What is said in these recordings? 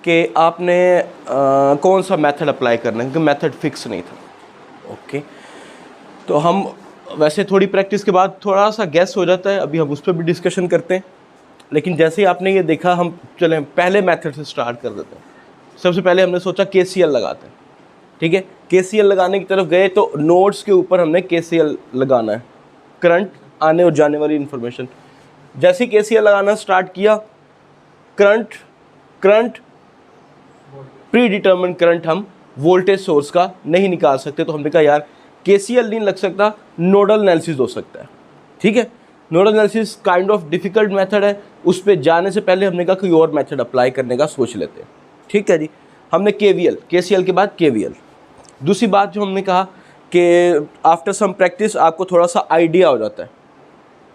कि आपने कौन सा मेथड अप्लाई करना है, क्योंकि मेथड फिक्स नहीं था। ओके, तो हम वैसे थोड़ी प्रैक्टिस के बाद थोड़ा सा गैस हो जाता है, अभी हम उस पर भी डिस्कशन करते हैं। लेकिन जैसे ही आपने ये देखा, हम चलें पहले मेथड से स्टार्ट कर देते हैं। सबसे पहले हमने सोचा KCL लगाते हैं। ठीक है, KCL लगाने की तरफ गए तो नोड्स के ऊपर हमने KCL लगाना है, करंट आने और जाने वाली इंफॉर्मेशन। जैसे ही KCL लगाना स्टार्ट किया, करंट प्री डिटर्मिन करंट हम वोल्टेज सोर्स का नहीं निकाल सकते, तो हमने कहा यार KCL नहीं लग सकता, नोडल एनालिसिस हो सकता है। ठीक है, nodal analysis kind of difficult method है, उस पर जाने से पहले हमने कहा कोई और मेथड अप्लाई करने का सोच लेते हैं। ठीक है जी, हमने KCL के बाद KVL। दूसरी बात जो हमने कहा कि आफ्टर सम प्रैक्टिस आपको थोड़ा सा आइडिया हो जाता है।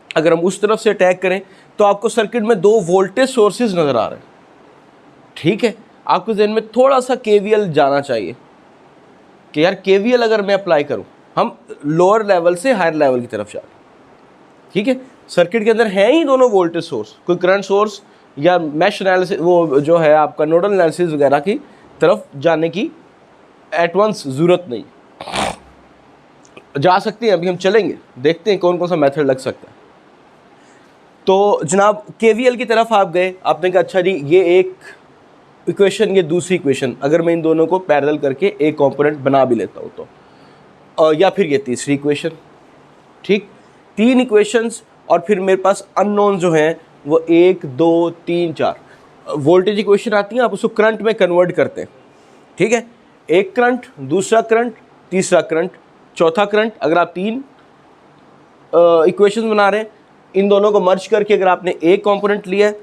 अगर हम उस तरफ से अटैक करें तो आपको सर्किट में 2 वोल्टेज सोर्सेज नज़र आ रहे हैं। ठीक है, आपको जहन में थोड़ा सा KVL जाना चाहिए कि यार KVL अगर मैं अप्लाई करूं, हम लोअर लेवल से हायर लेवल की तरफ जा रहे हैं। ठीक है, सर्किट के अंदर है ही दोनों वोल्टेज सोर्स, कोई करंट सोर्स या मैश एनालिसिस, वो जो है आपका नोडल एनालिसिस वगैरह की तरफ जाने की एट वंस ज़रूरत नहीं। जा सकते हैं, अभी हम चलेंगे, देखते हैं कौन कौन सा मेथड लग सकता है। तो जनाब KVL की तरफ आप गए, आपने कहा अच्छा जी ये एक इक्वेशन, ये दूसरी इक्वेशन, अगर मैं इन दोनों को पैरेलल करके एक कंपोनेंट बना भी लेता हूँ तो, या फिर ये तीसरी इक्वेशन। ठीक, 3 इक्वेशंस, और फिर मेरे पास अननोन जो हैं वो 1 2 3 4 वोल्टेज इक्वेशन आती हैं, आप उसको करंट में कन्वर्ट करते हैं। ठीक है, एक करंट, दूसरा करंट, तीसरा करंट, चौथा करंट। अगर आप 3 इक्वेशंस बना रहे हैं, इन दोनों को मर्ज करके अगर आपने एक कंपोनेंट लिया है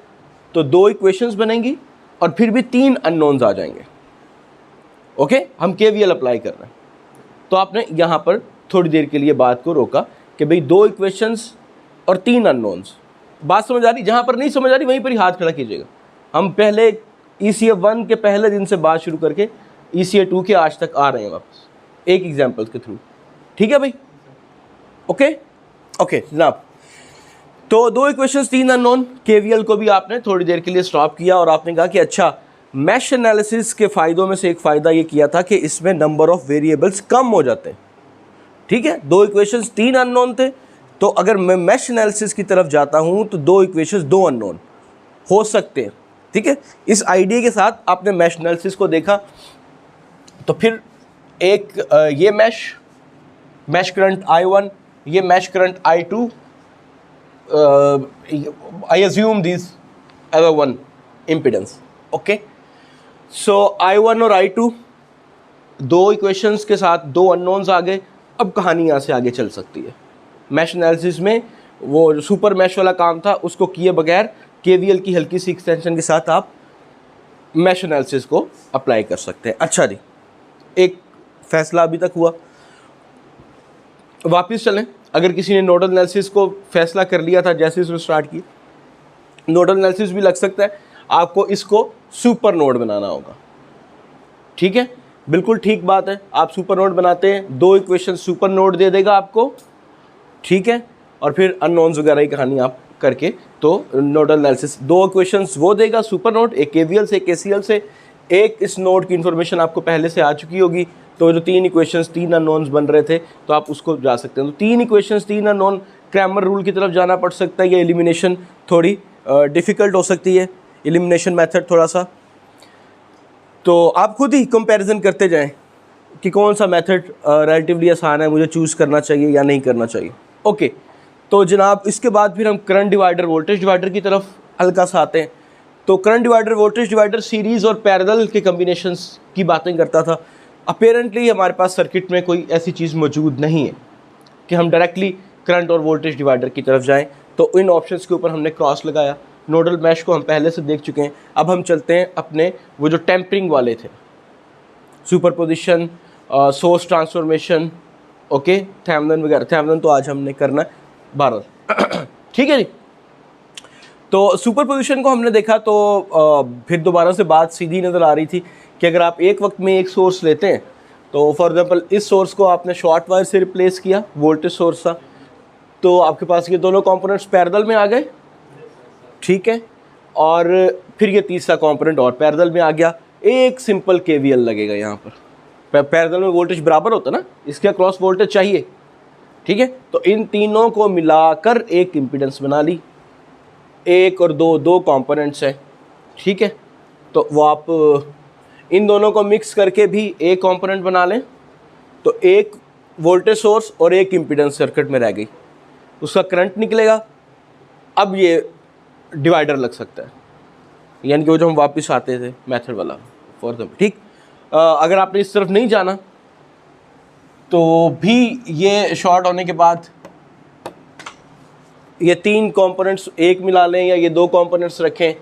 तो 2 इक्वेशंस बनेंगी और फिर भी 3 अननोन्स आ जाएंगे। ओके, हम KVL अप्लाई कर रहे हैं। तो आपने यहाँ पर थोड़ी देर के लिए बात को रोका कि भाई 2 इक्वेशंस और 3 अननोन्स। बात समझ आ रही? जहाँ पर नहीं समझ आ रही वहीं पर ही हाथ खड़ा कीजिएगा। हम पहले ECA 1 के पहले दिन से बात शुरू करके ECA 2 के आज तक आ रहे हैं वापस, एक एग्जाम्पल के थ्रू। ठीक है भाई? ओके जनाब, तो 2 इक्वेशंस 3 अननोन। KVL को भी आपने थोड़ी देर के लिए स्टॉप किया और आपने कहा कि अच्छा, मैश एनालिसिस के फ़ायदों में से एक फ़ायदा ये किया था कि इसमें नंबर ऑफ़ वेरिएबल्स कम हो जाते हैं। ठीक है, 2 इक्वेशंस 3 अननोन थे, तो अगर मैं मैश एनालिसिस की तरफ जाता हूँ तो 2 इक्वेशंस 2 अननोन हो सकते हैं। ठीक है, इस आइडिया के साथ आपने मैश एनालिसिस को देखा, तो फिर एक ये मैश करंट I1, ये mesh current I2, I assume these as a one impedance. Okay, so I1 और I2 2 इक्वेशंस के साथ 2 अननोन्स आ गए। अब कहानी यहाँ से आगे चल सकती है। मैश एनालिसिस में वो सुपर मैश वाला काम था, उसको किए बगैर KVL की हल्की सी एक्सटेंशन के साथ आप मैश एनालिसिस को अप्लाई कर सकते हैं। अच्छा जी, एक फैसला अभी तक हुआ। वापस चलें, अगर किसी ने नोडल एनालिसिस को फैसला कर लिया था जैसे इसमें स्टार्ट की, नोडल एनालिसिस भी लग सकता है, आपको इसको सुपर नोड बनाना होगा। ठीक है, बिल्कुल ठीक बात है। आप सुपर नोड बनाते हैं, 2 इक्वेशन सुपर नोड दे देगा आपको। ठीक है, और फिर अननोन्स वगैरह की कहानी आप करके, तो नोडल एनालिसिस 2 इक्वेशंस वो देगा सुपर नोड, एक KVL से, KCL से, एक इस नोड की इन्फॉर्मेशन आपको पहले से आ चुकी होगी। तो जो 3 इक्वेशंस 3 अननोन्स बन रहे थे, तो आप उसको जा सकते हैं। तो 3 इक्वेशंस 3 अननोन, क्रैमर रूल की तरफ जाना पड़ सकता है, या एलिमिनेशन थोड़ी डिफ़िकल्ट हो सकती है, एलिमिनेशन मेथड थोड़ा सा। तो आप खुद ही कंपैरिजन करते जाएं कि कौन सा मेथड रिलेटिवली आसान है, मुझे चूज़ करना चाहिए या नहीं करना चाहिए। ओके, तो जनाब इसके बाद फिर हम करंट डिवाइडर, वोल्टेज डिवाइडर की तरफ हल्का सा आते हैं। तो current divider, voltage divider series और पैरेलल के कम्बिनेशंस की बातें करता था। अपेरेंटली हमारे पास सर्किट में कोई ऐसी चीज़ मौजूद नहीं है कि हम डायरेक्टली करंट और वोल्टेज डिवाइडर की तरफ जाएं। तो इन ऑप्शंस के ऊपर हमने क्रॉस लगाया। नोडल मैश को हम पहले से देख चुके हैं। अब हम चलते हैं अपने वो जो टेम्परिंग वाले थे, superposition, source transformation, okay, Thevenin वगैरह। थेवेनिन तो आज हमने करना है 12। ठीक है जी, तो सुपरपोजिशन को हमने देखा तो फिर दोबारा से बात सीधी नज़र आ रही थी कि अगर आप एक वक्त में एक सोर्स लेते हैं, तो फॉर एग्जांपल इस सोर्स को आपने शॉर्ट वायर से रिप्लेस किया, वोल्टेज सोर्स था, तो आपके पास ये दोनों कंपोनेंट्स पैरेलल में आ गए। ठीक है, और फिर ये तीसरा कंपोनेंट और पैरेलल में आ गया, एक सिंपल केवीएल लगेगा यहाँ पर। पैरेलल में वोल्टेज बराबर होता है ना, इसके क्रॉस वोल्टेज चाहिए, ठीक है। तो इन तीनों को मिलाकर एक इम्पीडेंस बना ली, एक और दो कंपोनेंट्स हैं, ठीक है। तो वो आप इन दोनों को मिक्स करके भी एक कंपोनेंट बना लें, तो एक वोल्टेज सोर्स और एक इम्पीडेंस सर्किट में रह गई, उसका करंट निकलेगा। अब ये डिवाइडर लग सकता है, यानी कि वो जो हम वापस आते थे मेथड वाला फॉर द, ठीक। अगर आपने इस तरफ नहीं जाना तो भी ये शॉर्ट होने के बाद ये तीन कंपोनेंट्स एक मिला लें या ये दो कंपोनेंट्स रखें,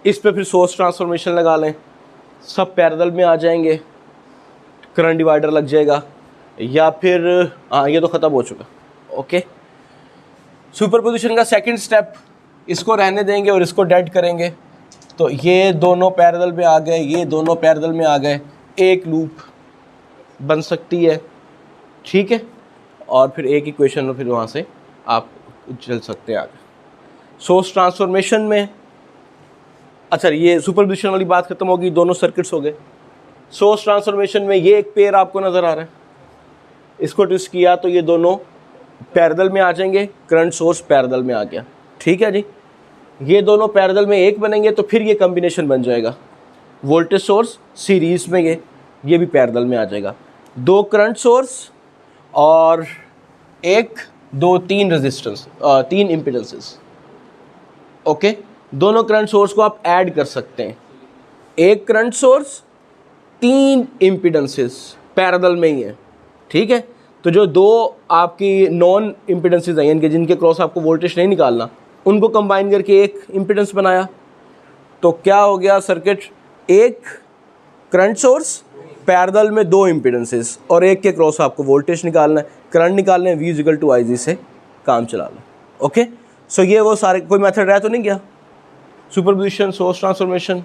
इस पे फिर सोर्स ट्रांसफॉर्मेशन लगा लें, सब पैरेलल में आ जाएंगे, करंट डिवाइडर लग जाएगा। या फिर हाँ, ये तो ख़त्म हो चुका, ओके। सुपरपोजिशन का सेकंड स्टेप, इसको रहने देंगे और इसको डेड करेंगे, तो ये दोनों पैरेलल में आ गए, ये दोनों पैरेलल में आ गए, एक लूप बन सकती है, ठीक है। और फिर एक इक्वेशन में फिर वहाँ से आप चल सकते हैं आगे। सोर्स ट्रांसफॉर्मेशन में, अच्छा ये सुपरपोजिशन वाली बात खत्म होगी, दोनों सर्किट्स हो गए। सोर्स ट्रांसफॉर्मेशन में ये एक पेयर आपको नज़र आ रहा है, इसको ट्विस्ट किया तो ये दोनों पैरेलल में आ जाएंगे, करंट सोर्स पैरेलल में आ गया, ठीक है जी। ये दोनों पैरेलल में एक बनेंगे तो फिर ये कॉम्बिनेशन बन जाएगा, वोल्टेज सोर्स सीरीज में, ये भी पैरेलल में आ जाएगा, दो करंट सोर्स और तीन रेजिस्टेंस, तीन इम्पीडेंसेस, ओके। दोनों करंट सोर्स को आप ऐड कर सकते हैं, एक करंट सोर्स तीन इम्पीडेंसेस पैरेलल में ही है, ठीक है। तो जो दो आपकी नॉन इम्पीडेंसेस हैं, यानी कि जिनके क्रॉस आपको वोल्टेज नहीं निकालना, उनको कंबाइन करके एक इम्पीडेंस बनाया, तो क्या हो गया सर्किट, एक करंट सोर्स पैरेलल में दो इम्पीडेंसेस और एक के क्रॉस आपको वोल्टेज निकालना है, करंट निकालना है, V=IG से काम चला लो, ओके। सो ये वो सारे, कोई मेथड रह तो नहीं गया, सुपरपोजिशन, सोर्स ट्रांसफॉर्मेशन,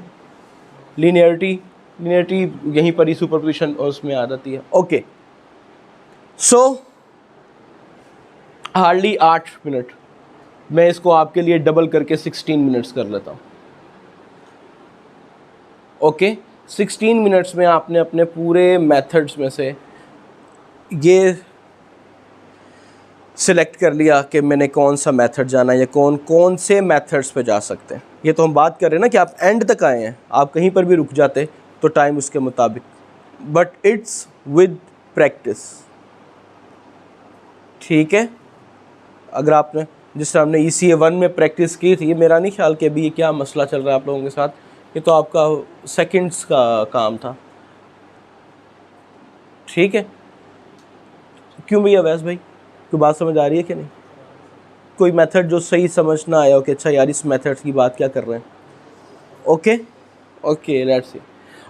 लीनियरिटी यहीं पर ही सुपरपोजिशन और उसमें आ जाती है, ओके। सो हार्डली 8 मिनट, मैं इसको आपके लिए डबल करके 16 मिनट्स कर लेता हूँ, ओके। 16 मिनट्स में आपने अपने पूरे मेथड्स में से ये सिलेक्ट कर लिया कि मैंने कौन सा मेथड जाना है या कौन से मेथड्स पे जा सकते हैं। ये तो हम बात कर रहे हैं ना कि आप एंड तक आए हैं, आप कहीं पर भी रुक जाते तो टाइम उसके मुताबिक, बट इट्स विद प्रैक्टिस, ठीक है। अगर आपने जिस तरह हमने ECA 1 में प्रैक्टिस की थी, मेरा नहीं ख्याल कि अभी ये क्या मसला चल रहा है आप लोगों के साथ, ये तो आपका सेकंड्स का काम था, ठीक है। क्यों भैया वैस भाई, कोई बात समझ आ रही है कि नहीं? कोई मेथड जो सही समझ ना आया हो कि अच्छा यार इस मेथड की बात क्या कर रहे हैं, ओके लेट्स सी,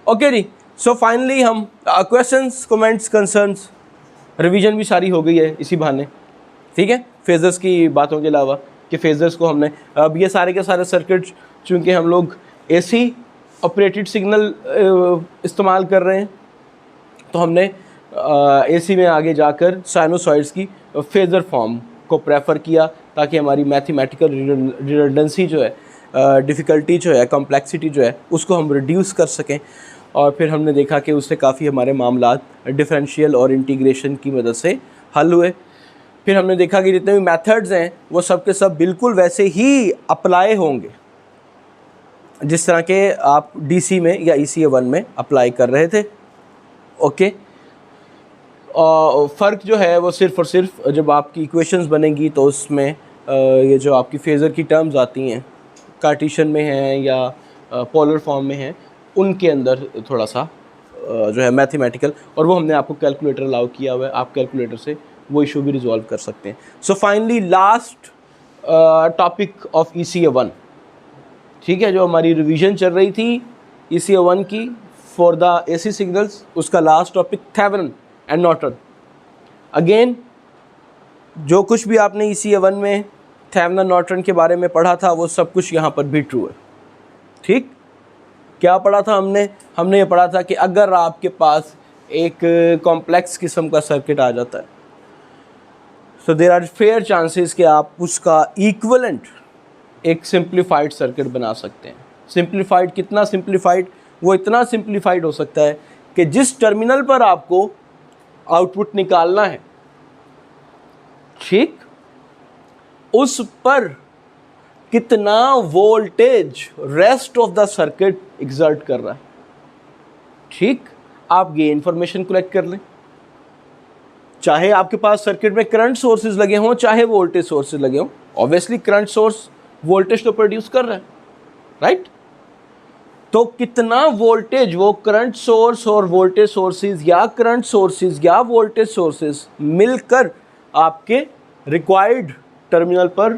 ओके जी। सो फाइनली हम क्वेश्चंस, कमेंट्स, कंसर्न्स, रिवीजन भी सारी हो गई है इसी बहाने, ठीक है। फेजर्स की बातों के अलावा कि फेजर्स को हमने, अब ये सारे के सारे सर्किट चूँकि हम लोग AC ऑपरेटेड सिग्नल इस्तेमाल कर रहे हैं, तो हमने AC में आगे जाकर साइनोसॉइड्स की फेजर फॉर्म को प्रेफर किया, ताकि हमारी मैथमेटिकल रिडंडेंसी जो है, डिफ़िकल्टी जो है, कॉम्प्लेक्सिटी जो है, उसको हम रिड्यूस कर सकें। और फिर हमने देखा कि उससे काफ़ी हमारे मामलात डिफरेंशियल और इंटीग्रेशन की मदद से हल हुए। फिर हमने देखा कि जितने भी मेथड्स हैं वो सब के सब बिल्कुल वैसे ही अप्लाई होंगे जिस तरह के आप DC में या ECA 1 में अप्लाई कर रहे थे, ओके। और फ़र्क जो है वो सिर्फ़ और सिर्फ जब आपकी इक्वेशंस बनेंगी तो उसमें ये जो आपकी फेज़र की टर्म्स आती हैं, कार्टेशियन में हैं या पोलर फॉर्म में हैं, उनके अंदर थोड़ा सा जो है मैथमेटिकल, और वो हमने आपको कैलकुलेटर अलाउ किया हुआ है, आप कैलकुलेटर से वो इशू भी रिजॉल्व कर सकते हैं। So finally last topic of ECA 1, ठीक है, जो हमारी रिवीजन चल रही थी ECA 1 की फॉर द AC सिग्नल्स, उसका last topic Thevenin and Norton. Again जो कुछ भी आपने ECA 1 में थेवेनिन नॉर्टन के बारे में पढ़ा था वो सब कुछ यहाँ पर भी ट्रू है, ठीक। क्या पढ़ा था हमने ये पढ़ा था कि अगर आपके पास एक कॉम्प्लेक्स किस्म का सर्किट आ जाता है, so there are fair chances कि आप उसका इक्विवेलेंट एक सिंप्लीफाइड सर्किट बना सकते हैं। सिंप्लीफाइड कितना सिंप्लीफाइड? वो इतना सिंप्लीफाइड हो सकता है कि जिस टर्मिनल पर आपको आउटपुट निकालना है, ठीक, उस पर कितना voltage rest of the circuit exert कर रहा है, ठीक, आप ये इंफॉर्मेशन कलेक्ट कर लें। चाहे आपके पास सर्किट में करंट सोर्सेज लगे हों, चाहे वोल्टेज सोर्सेज लगे हों, ऑब्वियसली करंट सोर्स वोल्टेज तो प्रोड्यूस कर रहा है, राइट? तो कितना वोल्टेज वो करंट सोर्स और वोल्टेज सोर्सेज या करंट सोर्सेज या वोल्टेज सोर्सेज मिलकर आपके रिक्वायर्ड टर्मिनल पर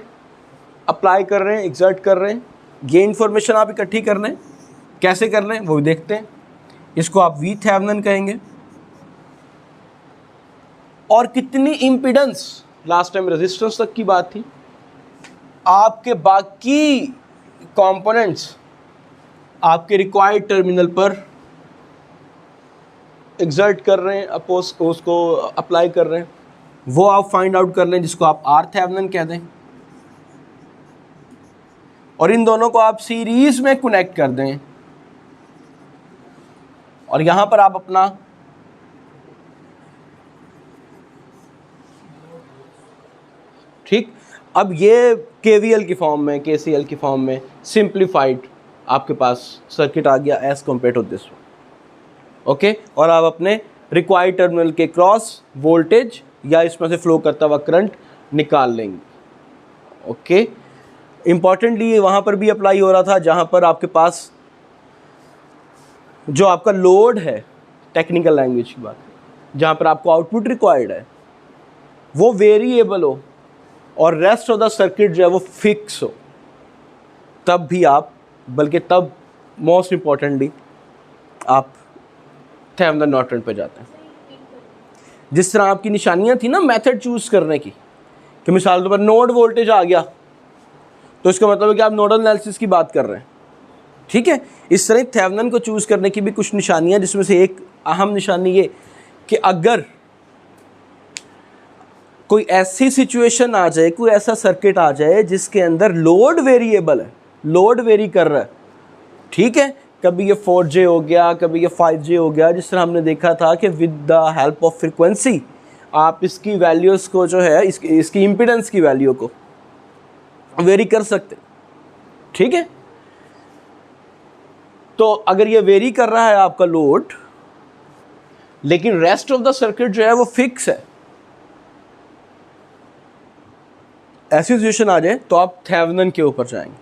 अप्लाई कर रहे हैं, एग्जर्ट कर रहे हैं, ये इंफॉर्मेशन आप इकट्ठी कर लें। कैसे कर लें वो देखते हैं। इसको आप वी थेवेनिन कहेंगे। और कितनी इम्पीडेंस, लास्ट टाइम रेजिस्टेंस तक की बात थी, आपके बाकी कंपोनेंट्स आपके रिक्वायर्ड टर्मिनल पर एग्जर्ट कर रहे हैं, अपोज उसको अप्लाई कर रहे हैं, वो आप फाइंड आउट कर लें, जिसको आप आर थेवेनिन कह दें। और इन दोनों को आप सीरीज में कनेक्ट कर दें और यहां पर आप अपना ठीक, अब ये केवीएल की फॉर्म में, केसीएल की फॉर्म में सिंप्लीफाइड आपके पास सर्किट आ गया as compare to this, okay. और आप अपने रिक्वायर्ड टर्मिनल के क्रॉस वोल्टेज या इसमें से फ्लो करता हुआ करंट निकाल लेंगे, ओके। इंपॉर्टेंटली वहाँ पर भी अप्लाई हो रहा था जहाँ पर आपके पास जो आपका लोड है, टेक्निकल लैंग्वेज की बात, जहाँ पर आपको आउटपुट रिक्वायर्ड है वो वेरिएबल हो और रेस्ट ऑफ द सर्किट जो है वो फिक्स हो, तब भी आप, बल्कि तब मोस्ट इम्पॉर्टेंटली आप थेवेनिन नॉर्टन पे जाते हैं। जिस तरह आपकी निशानियाँ थी ना मेथड चूज करने की, कि मिसाल के तौर पर नोड वोल्टेज आ गया तो इसका मतलब है कि आप नोडल एनालिसिस की बात कर रहे हैं, ठीक है। इस तरह थेवेनिन को चूज करने की भी कुछ निशानियाँ, जिसमें से एक अहम निशानी ये कि अगर कोई ऐसी सिचुएशन आ जाए, कोई ऐसा सर्किट आ जाए जिसके अंदर लोड वेरिएबल है, लोड वेरी कर रहा है, ठीक है, कभी ये 4J हो गया, कभी ये 5J हो गया, जिस तरह हमने देखा था कि with the help of frequency आप इसकी वैल्यूज़ को जो है, इसकी इम्पीडेंस की वैल्यू को वेरी कर सकते, ठीक है। तो अगर ये वेरी कर रहा है आपका लोड, लेकिन रेस्ट ऑफ द सर्किट जो है वो फिक्स है, ऐसी सिचुएशन आ जाए तो आप थेवेनिन के ऊपर जाएंगे,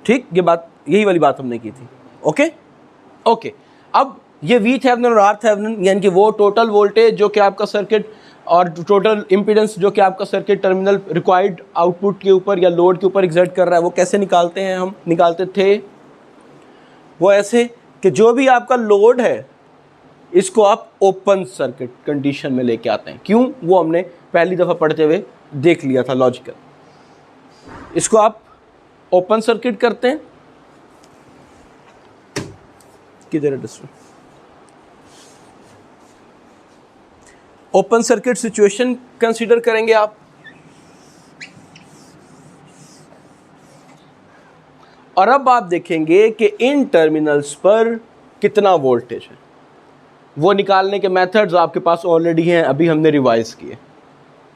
ठीक। ये बात, यही वाली बात हमने की थी, ओके ओके। अब ये वी थेवेनिन और आर थेवेनिन, यानी कि वो टोटल वोल्टेज जो कि आपका सर्किट और टोटल इम्पीडेंस जो कि आपका सर्किट टर्मिनल रिक्वायर्ड आउटपुट के ऊपर या लोड के ऊपर एग्जर्ट कर रहा है, वो कैसे निकालते हैं? हम निकालते थे वो ऐसे कि जो भी आपका लोड है इसको आप ओपन सर्किट कंडीशन में लेके आते हैं। क्यों? वो हमने पहली दफ़ा पढ़ते हुए देख लिया था, लॉजिकल। इसको आप ओपन सर्किट करते हैं, किधर है distro, open circuit situation consider करेंगे आप, और अब आप देखेंगे कि इन टर्मिनल्स पर कितना वोल्टेज है। वो निकालने के मेथड्स आपके पास ऑलरेडी हैं, अभी हमने रिवाइज किए,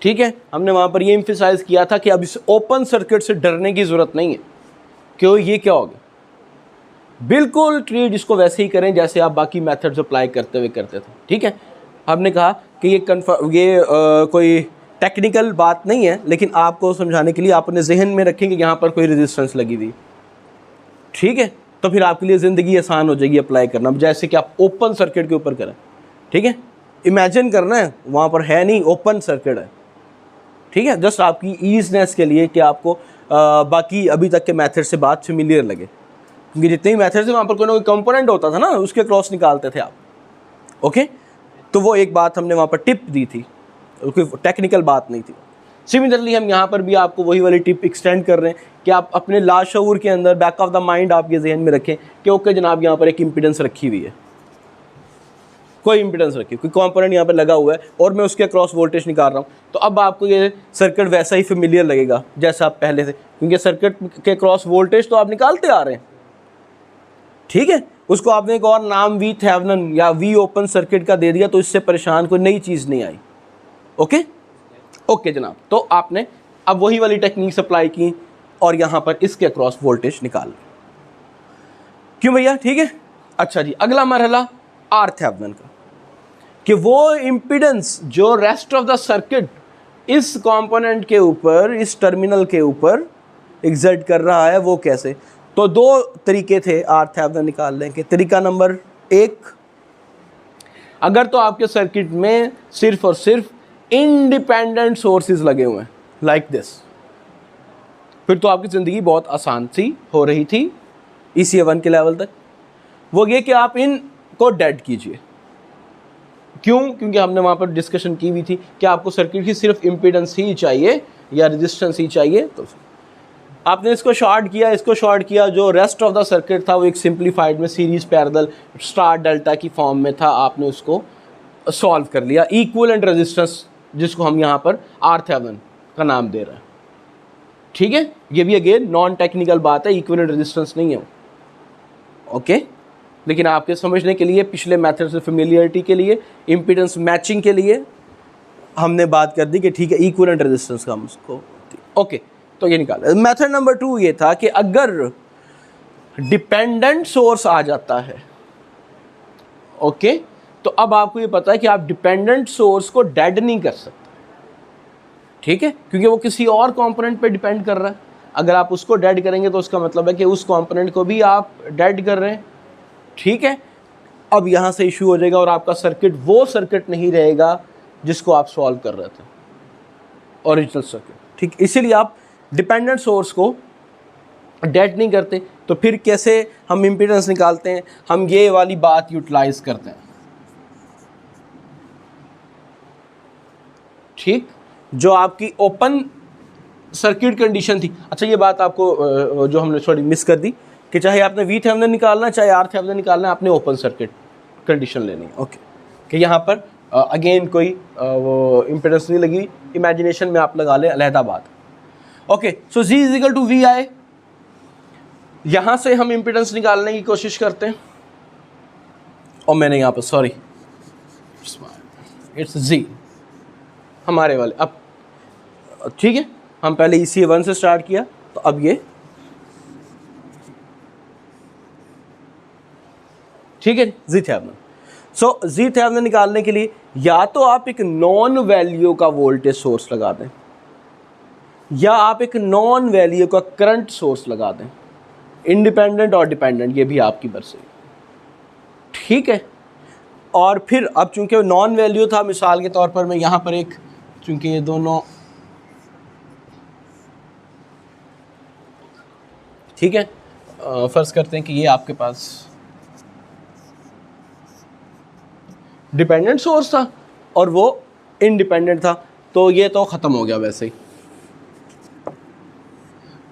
ठीक है। हमने वहाँ पर ये एम्फसाइज किया था कि अब इस ओपन सर्किट से डरने की ज़रूरत नहीं है। क्यों? ये क्या हो गया, बिल्कुल ट्रीट इसको वैसे ही करें जैसे आप बाकी मेथड्स अप्लाई करते हुए करते थे, ठीक है। हमने कहा कि ये कोई टेक्निकल बात नहीं है, लेकिन आपको समझाने के लिए आप अपने जहन में रखें कि यहाँ पर कोई रेजिस्टेंस लगी हुई, ठीक है। तो फिर आपके लिए ज़िंदगी आसान हो जाएगी अप्लाई करना, जैसे कि आप ओपन सर्किट के ऊपर करें, ठीक है। इमेजिन करना है, वहाँ पर है नहीं, ओपन सर्किट है, ठीक है। जस्ट आपकी ईजनेस के लिए कि आपको बाकी अभी तक के मेथड से बात फेमिलियर लगे, क्योंकि जितने भी मेथड से वहाँ पर कोई ना कोई कंपोनेंट होता था ना, उसके क्रॉस निकालते थे आप, ओके। तो वो एक बात हमने वहाँ पर टिप दी थी, कोई टेक्निकल बात नहीं थी। सिमिलरली हम यहाँ पर भी आपको वही वाली टिप एक्सटेंड कर रहे हैं कि आप अपने लाशऊर के अंदर, बैक ऑफ द माइंड आप ये जहन में रखें कि ओके जनाब, यहाँ पर एक इम्पीडेंस रखी हुई है, कोई इम्पीडेंस रखी, कोई कंपोनेंट यहाँ पे लगा हुआ है और मैं उसके अक्रॉस वोल्टेज निकाल रहा हूँ, तो अब आपको ये सर्किट वैसा ही फेमिलियर लगेगा जैसा आप पहले से, क्योंकि सर्किट के क्रॉस वोल्टेज तो आप निकालते आ रहे हैं, ठीक है। उसको आपने एक और नाम वी थेवेनिन या वी ओपन सर्किट का दे दिया, तो इससे परेशान कोई नई चीज़ नहीं आई। ओके ओके जनाब, तो आपने अब वही वाली टेक्निक अप्लाई की और यहाँ पर इसके अक्रॉस वोल्टेज निकाल, क्यों भैया, ठीक है। अच्छा जी, अगला मरहला आर थेवेनिन का, कि वो इम्पीडेंस जो रेस्ट ऑफ द सर्किट इस कंपोनेंट के ऊपर, इस टर्मिनल के ऊपर एग्जर्ट कर रहा है, वो कैसे। तो दो तरीके थे आर थेवेनिन निकालने के। तरीका नंबर 1, अगर तो आपके सर्किट में सिर्फ और सिर्फ इंडिपेंडेंट सोर्सेज लगे हुए हैं लाइक दिस, फिर तो आपकी ज़िंदगी बहुत आसान सी हो रही थी ECA1 के लेवल तक। वो ये कि आप इनको डेड कीजिए। क्यों? क्योंकि हमने वहाँ पर डिस्कशन की हुई थी कि आपको सर्किट की सिर्फ इम्पीडेंस ही चाहिए या रेजिस्टेंस ही चाहिए, तो आपने इसको शॉर्ट किया, इसको शॉर्ट किया, जो रेस्ट ऑफ द सर्किट था वो एक सिंप्लीफाइड में सीरीज पैरेलल स्टार डेल्टा की फॉर्म में था, आपने उसको सॉल्व कर लिया। इक्विवेलेंट रेजिस्टेंस जिसको हम यहाँ पर आर थेवेनिन का नाम दे रहे हैं, ठीक है। ये भी अगेन नॉन टेक्निकल बात है, इक्विवेलेंट रेजिस्टेंस नहीं है, ओके। लेकिन आपके समझने के लिए, पिछले मेथड से फेमिलियरिटी के लिए, इम्पीडेंस मैचिंग के लिए हमने बात कर दी कि ठीक है इक्विवेलेंट रेजिस्टेंस का हम उसको, ओके। तो ये निकाला। मेथड नंबर 2 ये था कि अगर डिपेंडेंट सोर्स आ जाता है, ओके, तो अब आपको ये पता है कि आप डिपेंडेंट सोर्स को डेड नहीं कर सकते, ठीक है, क्योंकि वो किसी और कंपोनेंट पे डिपेंड कर रहा है। अगर आप उसको डेड करेंगे तो उसका मतलब है कि उस कंपोनेंट को भी आप डेड कर रहे हैं, ठीक है। अब यहाँ से इशू हो जाएगा और आपका सर्किट वो सर्किट नहीं रहेगा जिसको आप सॉल्व कर रहे थे, ओरिजिनल सर्किट, ठीक। इसीलिए आप डिपेंडेंट सोर्स को डेड नहीं करते। तो फिर कैसे हम इम्पीडेंस निकालते हैं? हम ये वाली बात यूटिलाइज करते हैं, ठीक, जो आपकी ओपन सर्किट कंडीशन थी। अच्छा, ये बात आपको जो हमने थोड़ी मिस कर दी कि चाहे आपने वी थेवेनिन निकालना, चाहे आर थेवेनिन निकालना, आपने ओपन सर्किट कंडीशन लेनी है, ओके। कि यहाँ पर अगेन कोई वो इम्पीडेंस नहीं लगी, इमेजिनेशन में आप लगा लें, अलहदा बात, okay. So Z is equal to VI। यहाँ से हम इम्पीडेंस निकालने की कोशिश करते हैं, और मैंने यहाँ पर सॉरी इट्स Z हमारे वाले। अब ठीक है, हम पहले ECA1 से स्टार्ट किया, तो अब ये ठीक है Z थेवेनिन। सो Z थेवेनिन निकालने के लिए या तो आप एक नॉन वैल्यू का वोल्टेज सोर्स लगा दें, या आप एक नॉन वैल्यू का करंट सोर्स लगा दें, इंडिपेंडेंट और डिपेंडेंट, ये भी आपकी मर्जी, ठीक है। और फिर अब चूंकि नॉन वैल्यू था, मिसाल के तौर पर मैं यहाँ पर एक, चूंकि ये दोनों, ठीक है, फर्ज करते हैं कि ये आपके पास डिपेंडेंट सोर्स था और वो इंडिपेंडेंट था, तो ये तो ख़त्म हो गया वैसे ही,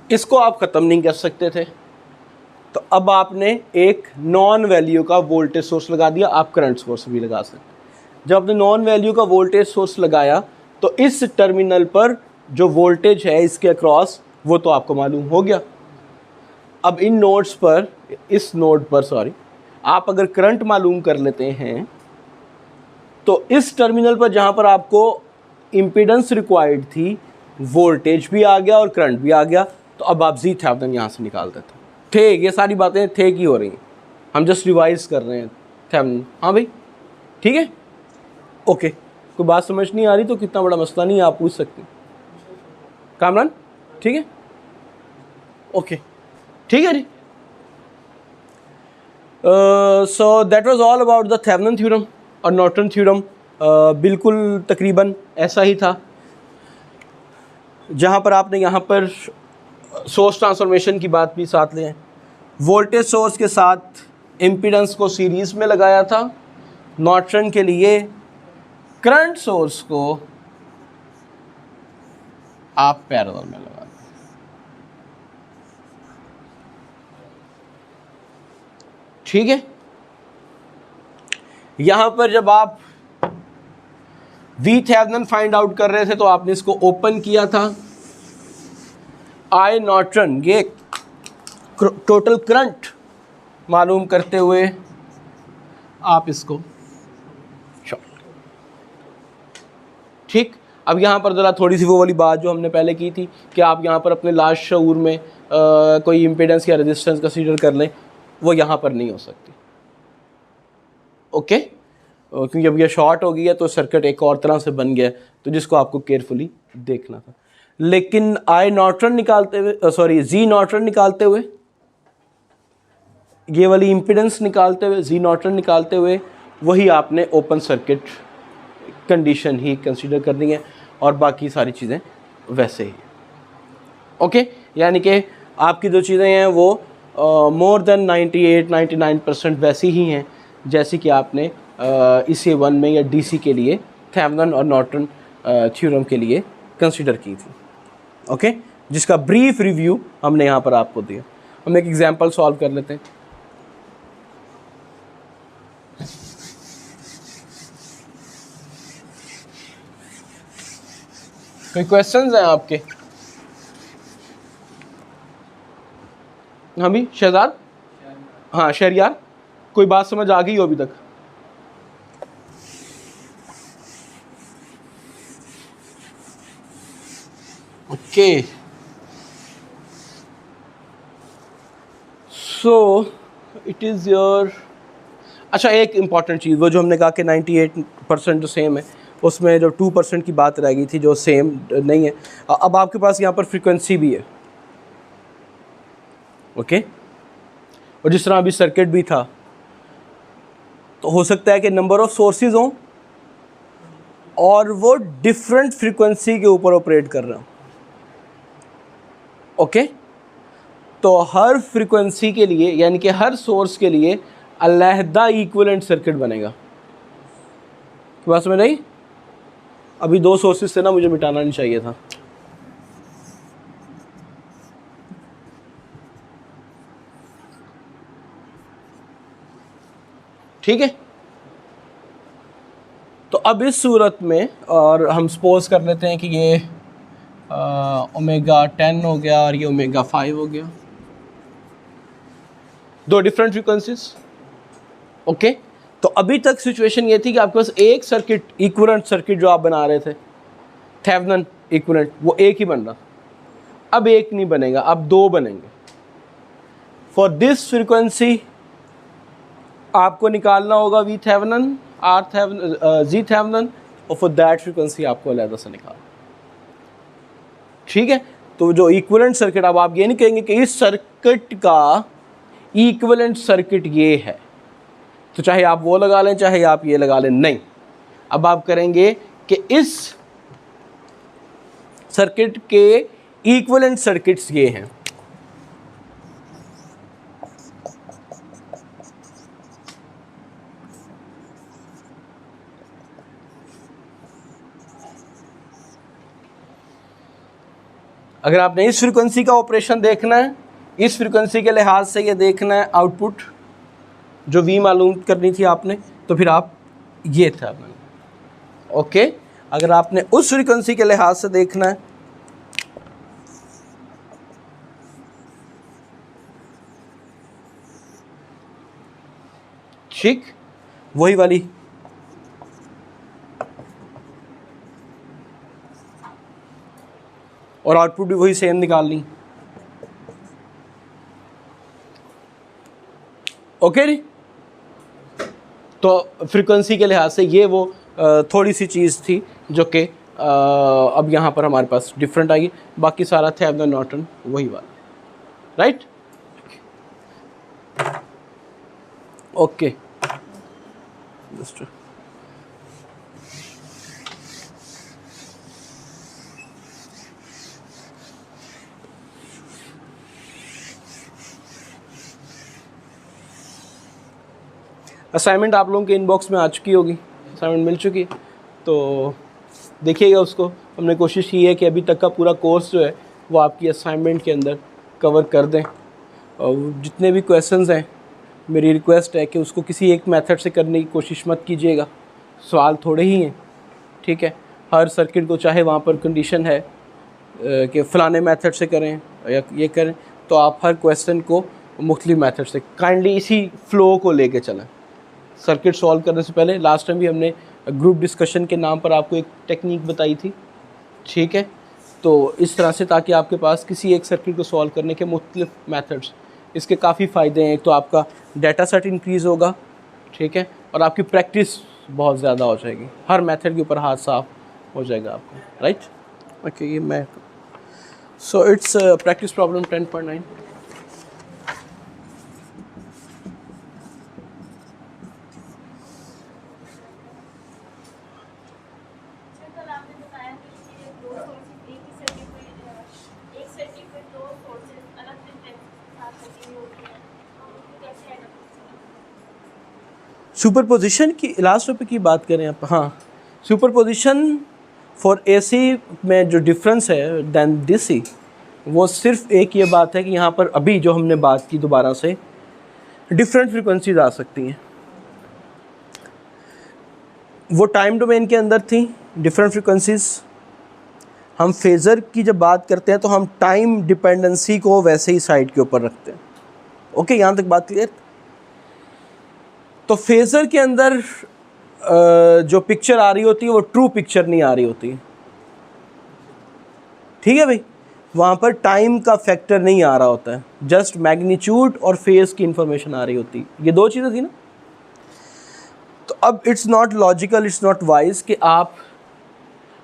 इसको आप ख़त्म नहीं कर सकते थे। तो अब आपने एक नॉन वैल्यू का वोल्टेज सोर्स लगा दिया, आप करंट सोर्स भी लगा सकते। जब आपने नॉन वैल्यू का वोल्टेज सोर्स लगाया, तो इस टर्मिनल पर जो वोल्टेज है इसके अक्रॉस, वो तो आपको मालूम हो गया। अब इन नोड्स पर, इस नोड पर सॉरी, आप अगर करंट मालूम कर लेते हैं, तो इस टर्मिनल पर जहाँ पर आपको इम्पीडेंस रिक्वायर्ड थी, वोल्टेज भी आ गया और करंट भी आ गया। तो अब आप Z थेवेनिन यहाँ से निकाल देते हैं, ठीक। ये सारी बातें ठीक ही हो रही हैं, हम जस्ट रिवाइज कर रहे हैं थेवेनिन, हाँ भाई, ठीक है, ओके। कोई बात समझ नहीं आ रही तो कितना बड़ा मसला नहीं है, आप पूछ सकते हैं कामरान, ठीक है, ओके, ठीक है जी। So that was all about the Thevenin theorem और नॉर्टन थ्योरम। बिल्कुल तकरीबन ऐसा ही था, जहाँ पर आपने यहाँ पर सोर्स ट्रांसफॉर्मेशन की बात भी साथ ले, वोल्टेज सोर्स के साथ इम्पीडेंस को सीरीज़ में लगाया था, नॉर्टन के लिए करंट सोर्स को आप पैरेलल में लगा दें, ठीक है। यहां पर जब आप VThevenin फाइंड आउट कर रहे थे तो आपने इसको ओपन किया था, I नॉर्टन ये टोटल करंट मालूम करते हुए आप इसको शॉर्ट। ठीक, अब यहाँ पर ज़रा थोड़ी सी वो वाली बात जो हमने पहले की थी कि आप यहाँ पर अपने लास्ट शऊर में कोई इम्पीडेंस या रेजिस्टेंस कंसीडर कर लें, वो यहाँ पर नहीं हो सकती। ओके, क्योंकि अब ये शॉर्ट हो गया तो सर्किट एक और तरह से बन गया, तो जिसको आपको केयरफुली देखना था। लेकिन आई नॉर्टन निकालते हुए, सॉरी जी नॉर्टन निकालते हुए, ये वाली इम्पीडेंस निकालते हुए, जी नॉर्टन निकालते हुए, वही आपने ओपन सर्किट कंडीशन ही कंसीडर करनी है और बाकी सारी चीज़ें वैसे ही। ओके, यानी कि आपकी जो चीज़ें हैं वो मोर देन 98-99% वैसी ही हैं जैसी कि आपने इसी वन में या डीसी के लिए थेवेनिन और नॉर्टन थ्योरम के लिए कंसीडर की थी। ओके, जिसका ब्रीफ रिव्यू हमने यहाँ पर आपको दिया। हम एक एग्जांपल सॉल्व कर लेते हैं। कोई क्वेश्चंस हैं आपके? हाँ भी शहजाद, हाँ शहरियार, कोई बात समझ आ गई हो अभी तक? Okay, so it is your, अच्छा एक इम्पॉर्टेंट चीज़, वो जो हमने कहा कि 98% जो सेम है, उसमें जो 2% की बात रह गई थी जो सेम नहीं है। अब आपके पास यहाँ पर फ्रीक्वेंसी भी है। ओके, और जिस तरह अभी सर्किट भी था, तो हो सकता है कि नंबर ऑफ सोर्सेज हों और वो डिफरेंट फ्रीक्वेंसी के ऊपर ऑपरेट कर रहे हों। ओके, तो हर फ्रीक्वेंसी के लिए, यानी कि हर सोर्स के लिए अलहदा इक्विवेलेंट सर्किट बनेगा। बात समझ आई? अभी दो सोर्सेज से ना मुझे मिटाना नहीं चाहिए था। ठीक है, तो अब इस सूरत में, और हम सपोज कर लेते हैं कि ये ओमेगा 10 हो गया और ये ओमेगा 5 हो गया, दो डिफरेंट फ्रीक्वेंसीज। ओके, तो अभी तक सिचुएशन ये थी कि आपके पास एक सर्किट, इक्विवेलेंट सर्किट जो आप बना रहे थे, थेवेनिन इक्विवेलेंट, वो एक ही बन रहा। अब एक नहीं बनेगा, अब दो बनेंगे। फॉर दिस फ्रीक्वेंसी आपको निकालना होगा V Thevenin, R Thevenin, G Thevenin, और फॉर दैट फ्रीक्वेंसी आपको अलग से निकालना। ठीक है, तो जो इक्विवेलेंट सर्किट, अब आप ये नहीं कहेंगे कि इस सर्किट का इक्विवेलेंट सर्किट ये है, तो चाहे आप वो लगा लें चाहे आप ये लगा लें, नहीं। अब आप करेंगे कि इस सर्किट के इक्विवेलेंट सर्किट्स ये हैं। अगर आपने इस फ्रीक्वेंसी का ऑपरेशन देखना है, इस फ्रीक्वेंसी के लिहाज से ये देखना है आउटपुट जो V मालूम करनी थी आपने, तो फिर आप ये था। ओके, अगर आपने उस फ्रीक्वेंसी के लिहाज से देखना है, ठीक, वही वाली और आउटपुट भी वही सेम निकालनी। ओके जी, तो फ्रीक्वेंसी के लिहाज से ये वो थोड़ी सी चीज़ थी जो कि अब यहाँ पर हमारे पास डिफरेंट आई। बाकी सारा थेवेनिन नॉर्टन वही वाला, राइट? ओके, असाइनमेंट आप लोगों के इनबॉक्स में आ चुकी होगी, असाइनमेंट मिल चुकी है, तो देखिएगा उसको। हमने कोशिश की है कि अभी तक का पूरा कोर्स जो है वो आपकी असाइनमेंट के अंदर कवर कर दें, और जितने भी क्वेश्चंस हैं मेरी रिक्वेस्ट है कि उसको किसी एक मेथड से करने की कोशिश मत कीजिएगा, सवाल थोड़े ही हैं, ठीक है। हर सर्किट को चाहे वहाँ पर कंडीशन है कि फ़लाने मेथड से करें या ये करें, तो आप हर क्वेश्चन को मुख्तलिफ मेथड से काइंडली इसी फ़्लो को लेके चलें। सर्किट सॉल्व करने से पहले लास्ट टाइम भी हमने ग्रुप डिस्कशन के नाम पर आपको एक टेक्निक बताई थी, ठीक है। तो इस तरह से ताकि आपके पास किसी एक सर्किट को सॉल्व करने के मुख्तलिफ मेथड्स, इसके काफ़ी फ़ायदे हैं। एक तो आपका डाटा सेट इंक्रीज़ होगा, ठीक है, और आपकी प्रैक्टिस बहुत ज़्यादा हो जाएगी, हर मेथड के ऊपर हाथ साफ हो जाएगा आपको, राइट। ओके, ये मैं so it's practice problem 10.9। Superposition की लास्ट टॉपिक की बात करें आप, हाँ, सुपरपोजिशन फॉर एसी में जो डिफरेंस है दैन डीसी, वो सिर्फ एक ये बात है कि यहाँ पर अभी जो हमने बात की दोबारा से डिफरेंट फ्रिक्वेंसीज आ सकती हैं। वो टाइम डोमेन के अंदर थी डिफरेंट फ्रिक्वेंसीज। हम फेज़र की जब बात करते हैं तो हम टाइम डिपेंडेंसी को वैसे ही साइड के ऊपर रखते हैं। ओके, यहाँ तक बात क्लियर। तो फेज़र के अंदर जो पिक्चर आ रही होती है वो ट्रू पिक्चर नहीं आ रही होती, ठीक है भाई। वहाँ पर टाइम का फैक्टर नहीं आ रहा होता है, जस्ट मैग्नीट्यूड और फेज़ की इंफॉर्मेशन आ रही होती है। ये दो चीज़ें थी ना। तो अब it's not logical, it's not wise कि आप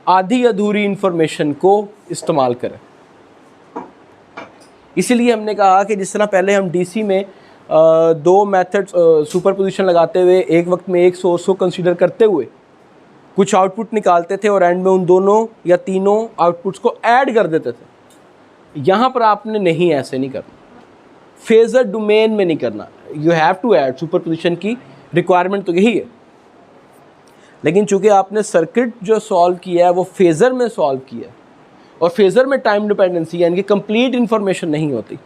आधी अधूरी इंफॉर्मेशन को इस्तेमाल करें। इसीलिए हमने कहा कि जिस तरह पहले हम डीसी में दो मेथड सुपरपोजिशन लगाते हुए एक वक्त में एक सोर्स को कंसीडर करते हुए कुछ आउटपुट निकालते थे और एंड में उन दोनों या तीनों आउटपुट्स को ऐड कर देते थे। यहाँ पर आपने नहीं, ऐसे नहीं करना, फेज़र डोमेन में नहीं करना। You have to add, superposition की रिक्वायरमेंट तो यही है। लेकिन चूंकि आपने सर्किट जो सॉल्व किया है वो फेज़र में सॉल्व किया है और फेज़र में टाइम डिपेंडेंसी यानी कि कंप्लीट इन्फॉर्मेशन नहीं होती,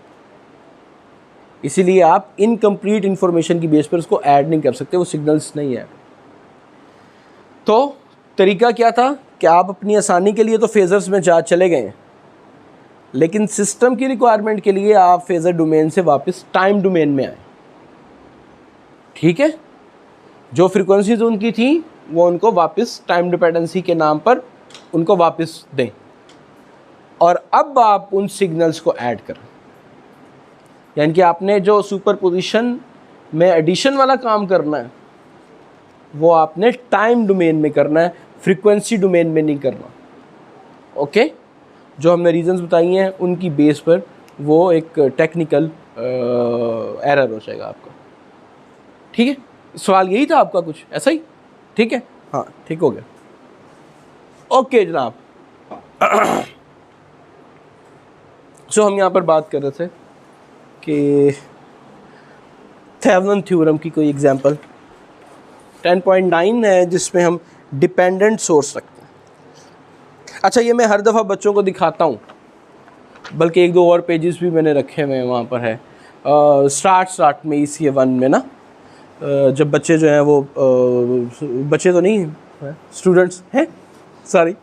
इसीलिए आप इनकम्प्लीट इन्फॉर्मेशन की बेस पर उसको ऐड नहीं कर सकते, वो सिग्नल्स नहीं है। तो तरीका क्या था कि आप अपनी आसानी के लिए तो फेज़र्स में चले गए, लेकिन सिस्टम की रिक्वायरमेंट के लिए आप फेज़र डोमेन से वापस टाइम डोमेन में आए, ठीक है। जो फ्रीक्वेंसीज उनकी थी वो उनको वापस टाइम डिपेंडेंसी के नाम पर उनको वापस दें और अब आप उन सिग्नल्स को ऐड करें। यानी कि आपने जो सुपरपोजिशन में एडिशन वाला काम करना है वो आपने टाइम डोमेन में करना है, फ्रीक्वेंसी डोमेन में नहीं करना। ओके, जो हमने रीजंस बताई हैं उनकी बेस पर वो एक टेक्निकल एरर हो जाएगा आपका, ठीक है। सवाल यही था आपका, कुछ ऐसा ही, ठीक है। हाँ, ठीक हो गया। ओके जनाब। सो हम यहाँ पर बात कर रहे थे कि थेवेनिन थ्योरम की कोई एग्जांपल 10.9 है जिसमें हम डिपेंडेंट सोर्स रखते हैं। अच्छा, ये मैं हर दफ़ा बच्चों को दिखाता हूँ, बल्कि एक दो और पेजेस भी मैंने रखे हुए हैं, वहाँ पर है स्टार्ट में ECA 1 में ना, जब बच्चे जो हैं वो बच्चे तो नहीं हैं, स्टूडेंट्स हैं, सॉरी,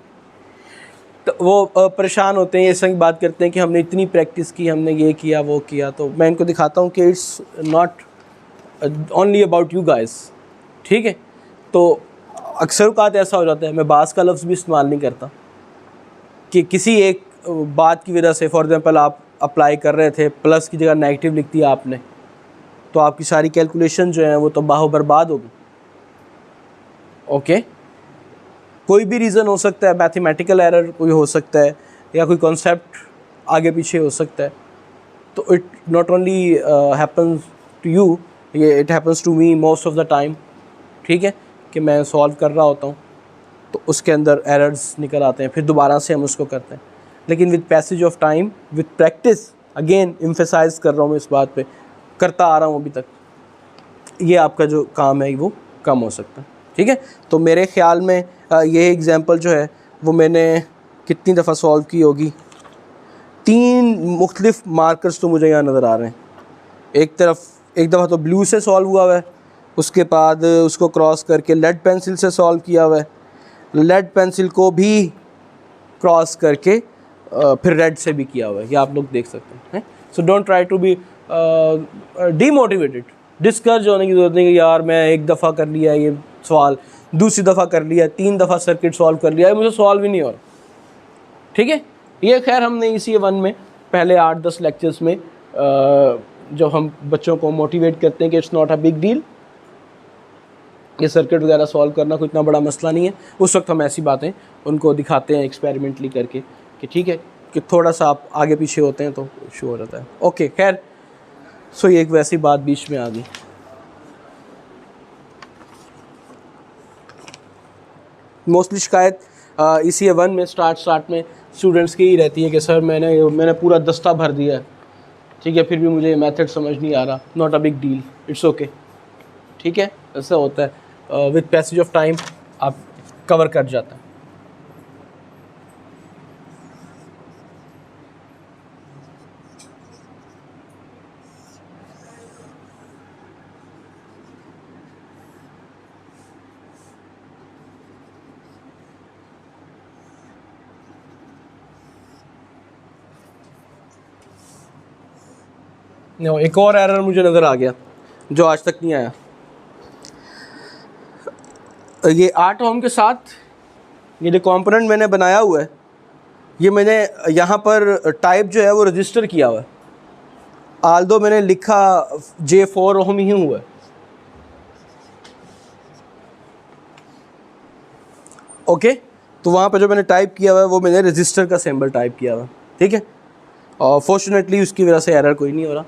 तो वो परेशान होते हैं, ऐसा की बात करते हैं कि हमने इतनी प्रैक्टिस की, हमने ये किया वो किया। तो मैं इनको दिखाता हूँ कि it's not only about you guys, ठीक है। तो अक्सर औक़ात ऐसा हो जाता है, मैं बास का लफ्ज़ भी इस्तेमाल नहीं करता, कि किसी एक बात की वजह से, फॉर एग्ज़ाम्पल आप अप्लाई कर रहे थे, प्लस की जगह नेगेटिव लिख दिया आपने, तो आपकी सारी कैलकुलेशन जो है वो तो बाहो बर्बाद होगी। ओके, कोई भी रीज़न हो सकता है, मैथमेटिकल एरर कोई हो सकता है या कोई कॉन्सेप्ट आगे पीछे हो सकता है। तो it not only happens to you, ये it happens to me most of the time, ठीक है, कि मैं सॉल्व कर रहा होता हूँ तो उसके अंदर एरर्स निकल आते हैं, फिर दोबारा से हम उसको करते हैं। लेकिन with passage of time, with practice, again emphasize कर रहा हूँ मैं इस बात पे, करता आ रहा हूँ अभी तक, ये आपका जो काम है वो कम हो सकता है, ठीक है। तो मेरे ख़्याल में ये एग्ज़ाम्पल जो है वो मैंने कितनी दफ़ा सॉल्व की होगी, 3 मुख्तलिफ मार्कर्स तो मुझे यहाँ नज़र आ रहे हैं। एक तरफ एक दफ़ा तो ब्लू से सॉल्व हुआ हुआ है, उसके बाद उसको क्रॉस करके लेड पेंसिल से सॉल्व किया हुआ है, लेड पेंसिल को भी क्रॉस करके फिर रेड से भी किया हुआ है, ये आप लोग देख सकते हैं। So don't try to be demotivated, discourage होने की ज़रूरत नहीं कि यार मैं एक दफ़ा कर लिया ये सवाल, दूसरी दफ़ा कर लिया, 3 दफ़ा सर्किट सॉल्व कर लिया, मुझे सॉल्व ही नहीं हो रहा। ठीक है, ये खैर हमने इसी वन में पहले 8-10 लेक्चर्स में जो हम बच्चों को मोटिवेट करते हैं कि it's not a big deal, ये सर्किट वगैरह सॉल्व करना कोई इतना बड़ा मसला नहीं है, उस वक्त हम ऐसी बातें उनको दिखाते हैं एक्सपेरिमेंटली करके कि ठीक है कि थोड़ा सा आप आगे पीछे होते हैं तो इशू हो जाता है। ओके खैर, सो ये एक वैसी बात बीच में आ गई। मोस्टली शिकायत इसी वन में स्टार्ट में स्टूडेंट्स की ही रहती है कि सर मैंने पूरा दस्ता भर दिया है, ठीक है, फिर भी मुझे मेथड समझ नहीं आ रहा। Not a big deal, it's okay. ठीक है, ऐसा होता है, विद पैसेज ऑफ टाइम आप कवर कर जाता है। एक और एरर मुझे नज़र आ गया जो आज तक नहीं आया। ये 8 ओम के साथ ये जो कंपोनेंट मैंने बनाया हुआ है, ये मैंने यहाँ पर टाइप जो है वो रजिस्टर किया हुआ है, आल्दो मैंने लिखा J4 ओम ही हुआ है। ओके, तो वहाँ पर जो मैंने टाइप किया हुआ है वो मैंने रजिस्टर का सिंबल टाइप किया हुआ है। ठीक है, और फॉर्चुनेटली उसकी वजह से एरर कोई नहीं हो रहा।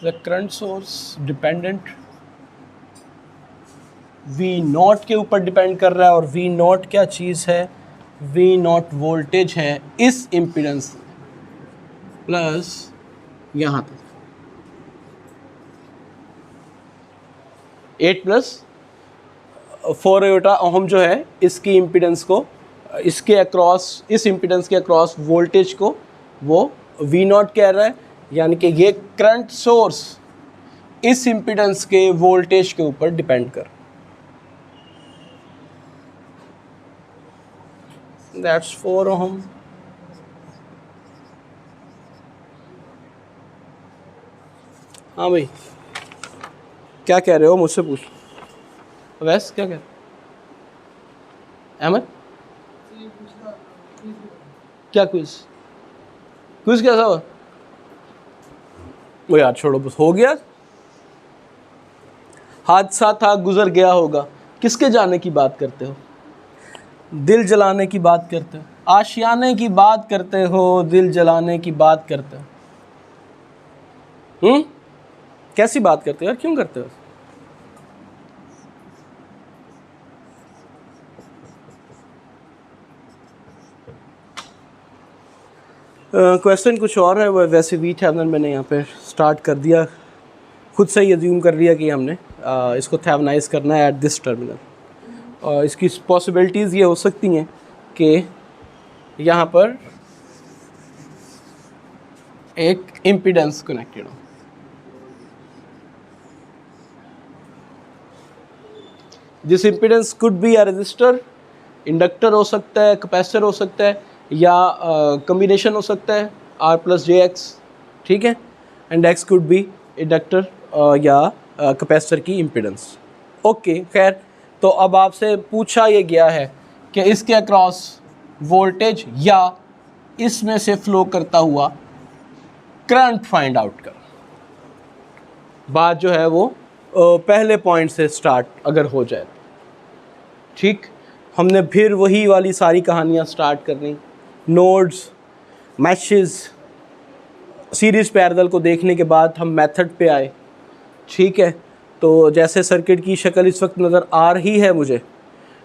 The current source dependent V not के ऊपर डिपेंड कर रहा है, और वी नॉट क्या चीज़ है, वी नॉट वोल्टेज है इस इम्पीडेंस प्लस यहाँ तक 8 प्लस 4 आयोटा ओम जो है, इसकी इम्पीडेंस को इसके अक्रॉस, इस इम्पीडेंस के अक्रॉस वोल्टेज को वो वी नॉट कह रहा है, यानी कि ये करंट सोर्स इस इम्पीडेंस के वोल्टेज के ऊपर डिपेंड कर। दैट्स 4 ओम। हाँ भाई, क्या कह रहे हो, मुझसे पूछ। वैस क्या कह रहे अहमद, क्या क्विज कैसा हुआ? वो यार छोड़ो, बस हो गया, हादसा था, गुजर गया होगा। किसके जाने की बात करते हो? दिल जलाने की बात करते हो, आशियाने की बात करते हो, दिल जलाने की बात करते हो। कैसी बात करते हो यार, क्यों करते हो? क्वेश्चन कुछ और है, वो वैसे VThevenin मैंने यहाँ पे स्टार्ट कर दिया, खुद से ही अज्यूम कर लिया कि हमने इसको थेवनाइज करना है एट दिस टर्मिनल। और इसकी पॉसिबिलिटीज़ ये हो सकती हैं कि यहाँ पर एक इम्पीडेंस कनेक्टेड हो, this impedance could be a resistor, inductor हो सकता है, कैपेसिटर हो सकता है, या कम्बिनेशन हो सकता है R + jX। ठीक है, and X could be inductor या कैपेसिटर की इम्पीडेंस। ओके खैर, तो अब आपसे पूछा ये गया है कि इसके अक्रॉस वोल्टेज या इसमें से फ्लो करता हुआ करंट फाइंड आउट कर। बात जो है वो पहले पॉइंट से स्टार्ट अगर हो जाए, ठीक, हमने फिर वही वाली सारी कहानियाँ स्टार्ट करनी, नोड्स, मैशेस, सीरीज़ पैरेलल को देखने के बाद हम मेथड पे आए। ठीक है, तो जैसे सर्किट की शक्ल इस वक्त नज़र आ रही है मुझे,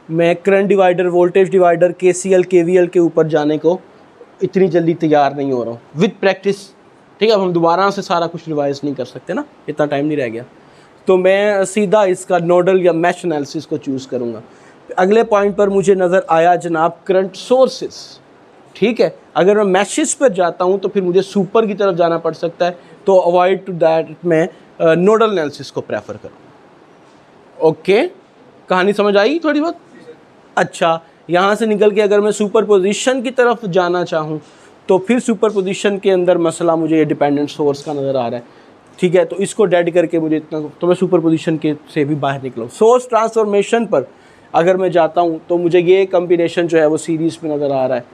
मैं current divider, voltage divider, KCL KVL के ऊपर जाने को इतनी जल्दी तैयार नहीं हो रहा हूँ। विद प्रैक्टिस ठीक है, अब हम दोबारा से सारा कुछ रिवाइज नहीं कर सकते ना, इतना टाइम नहीं रह गया, तो मैं सीधा इसका नोडल या मैश एनालिसिस को चूज़ करूँगा। अगले पॉइंट पर मुझे नज़र आया जनाब करंट सोर्सेस। ठीक है, अगर मैं मैशेस पर जाता हूँ तो फिर मुझे सुपर की तरफ जाना पड़ सकता है, तो अवॉइड टू दैट मैं नोडल एनालिसिस को प्रेफर करूँ। ओके, कहानी समझ आई थोड़ी बहुत? अच्छा, यहाँ से निकल के अगर मैं सुपर पोजिशन की तरफ जाना चाहूँ तो फिर सुपर पोजिशन के अंदर मसला मुझे ये डिपेंडेंट सोर्स का नज़र आ रहा है। ठीक है, तो इसको डेड करके मुझे इतना, तो मैं सुपर पोजिशन के से भी बाहर निकलूँ। सोर्स ट्रांसफॉर्मेशन पर अगर मैं जाता हूँ तो मुझे ये कम्बिनेशन जो है वो सीरीज़ में नज़र आ रहा है।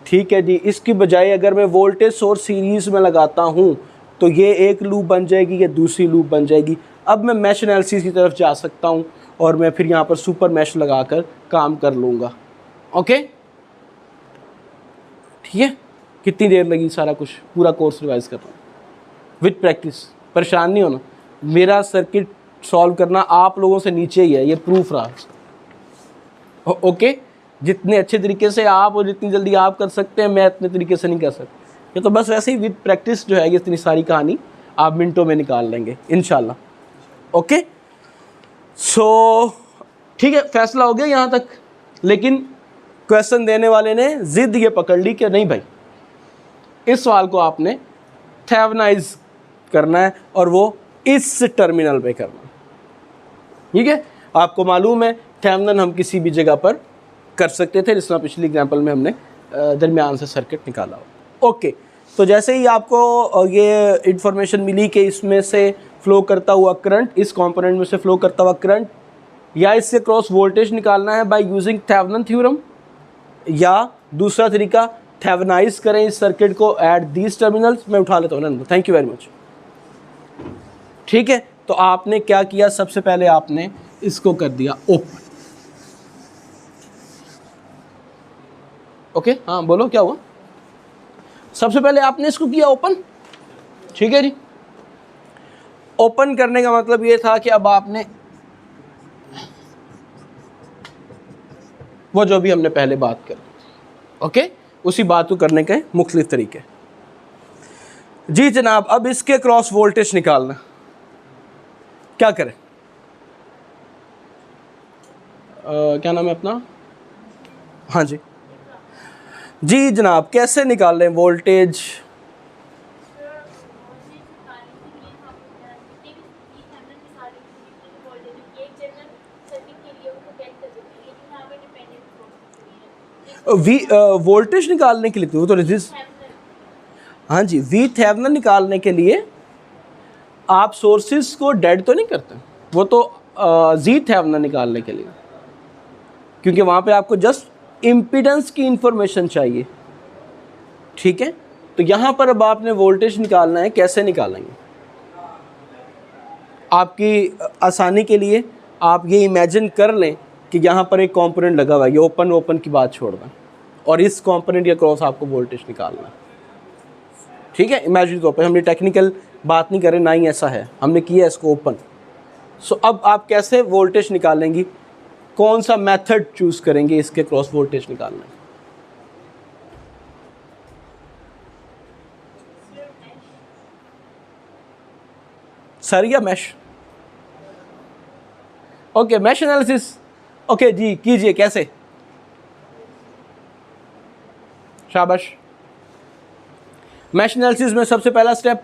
ठीक है जी, इसकी बजाय अगर मैं वोल्टेज सोर्स सीरीज़ में लगाता हूँ तो ये एक लूप बन जाएगी, ये दूसरी लूप बन जाएगी। अब मैं मैश एनालिसिस की तरफ जा सकता हूँ और मैं फिर यहाँ पर सुपर मैश लगाकर काम कर लूँगा। ओके, ठीक है, कितनी देर लगी सारा कुछ पूरा कोर्स रिवाइज कर रहा हूँ विद प्रैक्टिस। परेशान नहीं होना, मेरा सर्किट सॉल्व करना आप लोगों से नीचे ही है, ये प्रूफ रहा। ओके, जितने अच्छे तरीके से आप और जितनी जल्दी आप कर सकते हैं, मैं इतने तरीके से नहीं कर सकता। ये तो बस वैसे ही विद प्रैक्टिस जो है ये इतनी सारी कहानी आप मिनटों में निकाल लेंगे इंशाल्लाह। ओके, सो ठीक है, फैसला हो गया यहाँ तक। लेकिन क्वेश्चन देने वाले ने जिद ये पकड़ ली कि नहीं भाई, इस सवाल को आपने थेवेनाइज करना है और वो इस टर्मिनल पे करना। ठीक है, आपको मालूम है थेवेनिन हम किसी भी जगह पर कर सकते थे, जिसमें पिछली एग्जांपल में हमने दरमियान से सर्किट निकाला हो। ओके, तो जैसे ही आपको ये इंफॉर्मेशन मिली कि इसमें से फ्लो करता हुआ करंट, इस कंपोनेंट में से फ्लो करता हुआ करंट या इससे क्रॉस वोल्टेज निकालना है बाय यूजिंग थेवेनिन थ्योरम, या दूसरा तरीका थेवेनाइज करें इस सर्किट को एट दीज टर्मिनल्स। मैं उठा लेता हूँ, थैंक यू वेरी मच। ठीक है, तो आपने क्या किया, सबसे पहले आपने इसको कर दिया ओपन। ओके, हाँ बोलो क्या हुआ? सबसे पहले आपने इसको किया ओपन। ठीक है जी, ओपन करने का मतलब ये था कि अब आपने वो जो भी हमने पहले बात करी, ओके, उसी बात को करने के मुख्तलिफ तरीके। जी जनाब, अब इसके क्रॉस वोल्टेज निकालना, क्या करें? क्या नाम है अपना? हाँ जी जी जनाब, कैसे निकाल लें वोल्टेज? वोल्टेज निकालने के लिए तो रेजिस्ट, हाँ जी, वी थेवेनिन निकालने के लिए आप सोर्सेज को डेड तो नहीं करते, वो तो जी थेवेनिन निकालने के लिए, क्योंकि वहाँ पे आपको जस्ट इम्पीडेंस की इंफॉर्मेशन चाहिए। ठीक है, तो यहाँ पर अब आपने वोल्टेज निकालना है। कैसे निकालेंगे? आपकी आसानी के लिए आप ये इमेजिन कर लें कि यहाँ पर एक कंपोनेंट लगा हुआ है, ये ओपन की बात छोड़ दें, और इस कंपोनेंट के क्रॉस आपको वोल्टेज निकालना है। ठीक है, इमेजिन तौर पर, हमने टेक्निकल बात नहीं करें, ना ही ऐसा है, हमने किया इसको ओपन। सो अब आप कैसे वोल्टेज निकालेंगी, कौन सा मेथड चूज करेंगे इसके क्रॉस वोल्टेज निकालने? सर या mesh? Okay, mesh analysis. Okay जी, कीजिए। कैसे? शाबाश। मैश एनालिसिस में सबसे पहला स्टेप,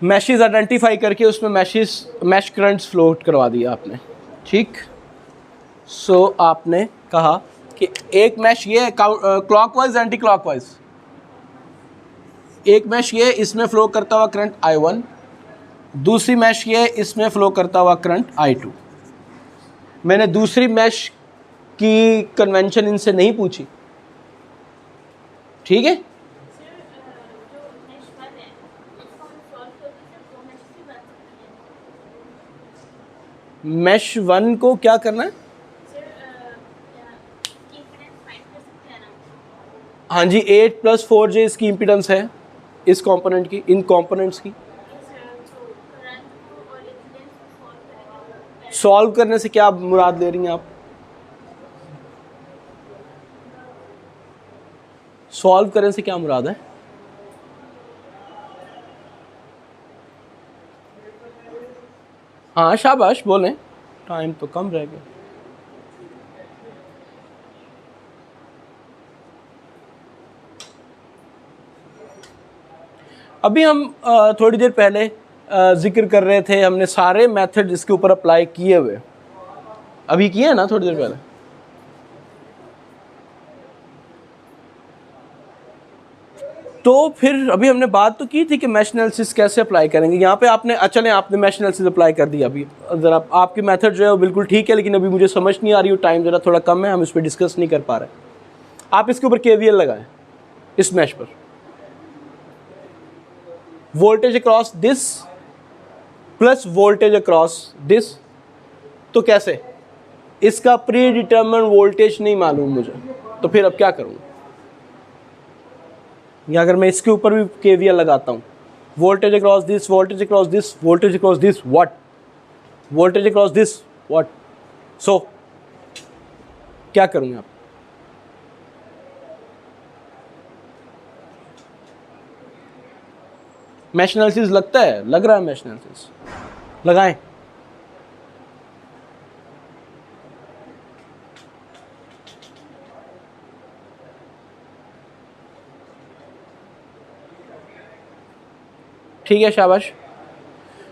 मैशेस आइडेंटिफाई करके उसमें मैश करंट्स फ्लोट करवा दिया आपने। ठीक, सो आपने कहा कि एक मैश ये है क्लॉकवाइज एंटी क्लॉकवाइज, एक मैश ये इसमें फ्लो करता हुआ करंट I1, दूसरी मैश ये इसमें फ्लो करता हुआ करंट I2। मैंने दूसरी मैश की कन्वेंशन इनसे नहीं पूछी। ठीक है, मैश 1 को क्या करना है? हाँ जी, 8 + 4j इसकी इम्पीडेंस है, इस कंपोनेंट की, इन कंपोनेंट्स की। सॉल्व करने से क्या मुराद ले रही हैं आप? सॉल्व करने से क्या मुराद है? हाँ शाबाश, बोलें, टाइम तो कम रह गया। अभी हम थोड़ी देर पहले जिक्र कर रहे थे, हमने सारे मेथड इसके ऊपर अप्लाई किए हुए, अभी किए हैं ना थोड़ी देर पहले। तो फिर अभी हमने बात तो की थी कि मैश एनालिसिस कैसे अप्लाई करेंगे। यहाँ पे आपने चलें, आपने मैश एनालिसिस अप्लाई कर दिया। अभी ज़रा आपकी मेथड जो है वो बिल्कुल ठीक है, लेकिन अभी मुझे समझ नहीं आ रही, टाइम ज़रा थोड़ा कम है, हम इस पर डिस्कस नहीं कर पा रहे। आप इसके ऊपर केवीएल लगाएं इस मैश पर, voltage across this plus voltage across this. तो कैसे, इसका प्री डिटर्मिन वोल्टेज नहीं मालूम मुझे, तो फिर अब क्या करूँगा? या अगर मैं इसके ऊपर भी केवीएल लगाता हूँ, voltage across this, voltage across this, voltage across this, what, voltage across this, what. So क्या करूँगा आप? मैश एनालिसिस लगता है, लग रहा है मैश एनालिसिस, लगाएं। ठीक है, शाबाश।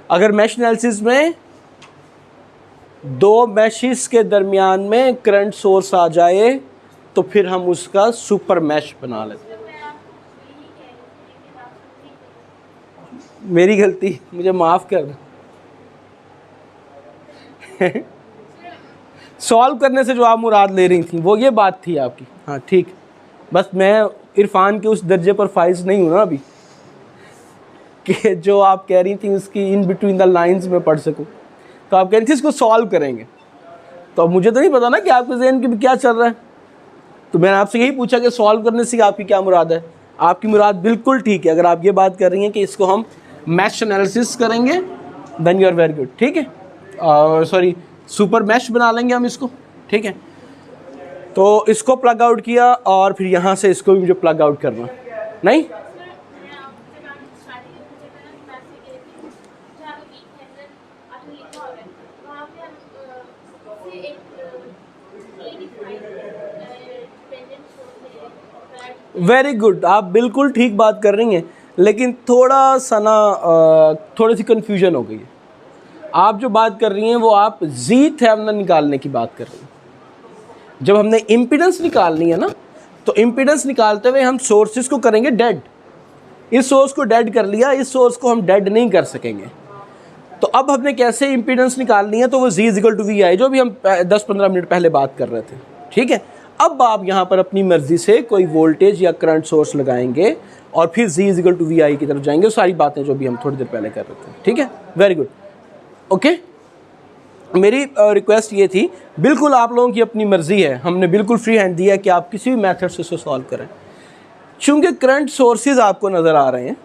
अगर मैश एनालिसिस में दो मैशेस के दरमियान में करंट सोर्स आ जाए तो फिर हम उसका सुपर मैश बना लेते हैं। मेरी गलती, मुझे माफ़ कर दो। सॉल्व करने से जो आप मुराद ले रही थी वो ये बात थी आपकी। हाँ ठीक, बस मैं इरफान के उस दर्जे पर फाइज नहीं हूँ ना अभी कि जो आप कह रही थी उसकी इन बिटवीन द लाइंस में पढ़ सकूं। तो आप कह रही थी इसको सॉल्व करेंगे, तो अब मुझे तो नहीं पता ना कि आपके ज़हन में क्या चल रहा है। तो मैंने आपसे यही पूछा कि सॉल्व करने से आपकी क्या मुराद है। आपकी मुराद बिल्कुल ठीक है। अगर आप ये बात कर रही हैं कि इसको हम मैश एनालिसिस करेंगे, then you are very good. ठीक है, और सॉरी, सुपर मैश बना लेंगे हम इसको। ठीक है, तो इसको प्लग आउट किया और फिर यहाँ से इसको भी मुझे प्लग आउट करना नहीं। वेरी गुड, आप बिल्कुल ठीक बात कर रही हैं, लेकिन थोड़ा सा ना थोड़ी सी कन्फ्यूजन हो गई है। आप जो बात कर रही हैं वो आप जी थेवेनिन निकालने की बात कर रही हैं। जब हमने इम्पीडेंस निकालनी है ना, तो इम्पीडेंस निकालते हुए हम सोर्सेज को करेंगे डेड। इस सोर्स को डेड कर लिया, इस सोर्स को हम डेड नहीं कर सकेंगे। तो अब हमने कैसे इम्पीडेंस निकालनी है, तो वो जी इक्वल टू वी आई, जो भी हम 10-15 मिनट पहले बात कर रहे थे। ठीक है, अब आप यहाँ पर अपनी मर्जी से कोई वोल्टेज या करंट सोर्स लगाएंगे और फिर जी इक्वल टू वी आई की तरफ जाएंगे। सारी बातें जो भी हम थोड़ी देर पहले कर रहे थे। ठीक है, वेरी गुड, ओके। मेरी रिक्वेस्ट ये थी, बिल्कुल आप लोगों की अपनी मर्जी है, हमने बिल्कुल फ्री हैंड दिया है कि आप किसी भी मेथड से इसको सॉल्व करें। चूँकि करंट सोर्सेज आपको नज़र आ रहे हैं,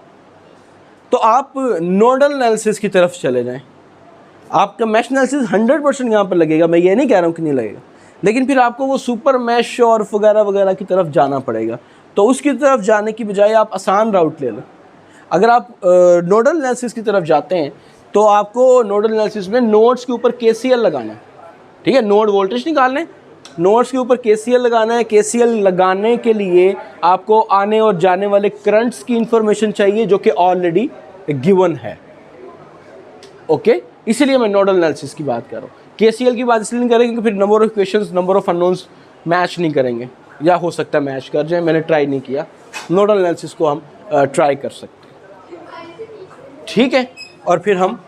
तो आप नोडल एनालिसिस की तरफ चले जाएं। आपका मैश एनालिसिस 100% यहाँ पर लगेगा, मैं ये नहीं कह रहा हूँ कि नहीं लगेगा, लेकिन फिर आपको वो सुपर मैश और वगैरह वगैरह की तरफ जाना पड़ेगा। तो उसकी तरफ जाने की बजाय आप आसान राउट ले लो। अगर आप नोडल एनालिसिस की तरफ जाते हैं तो आपको नोडल एनालिसिस में नोड्स के ऊपर केसीएल लगाना है। ठीक है, नोड वोल्टेज निकालने, नोड्स के ऊपर केसीएल लगाना है। केसीएल लगाने के लिए आपको आने और जाने वाले करंट्स की इंफॉर्मेशन चाहिए जो कि ऑलरेडी गिवन है। ओके, इसीलिए मैं नोडल एनालिसिस की बात कर रहा हूँ। केसीएल की बात इसलिए नहीं करेंगे क्योंकि फिर number of equations, number of unknowns match नहीं करेंगे, या हो सकता है मैच कर जाए, मैंने ट्राई नहीं किया। नोडल एनालिसिस को हम ट्राई कर सकते हैं। ठीक है, और फिर हम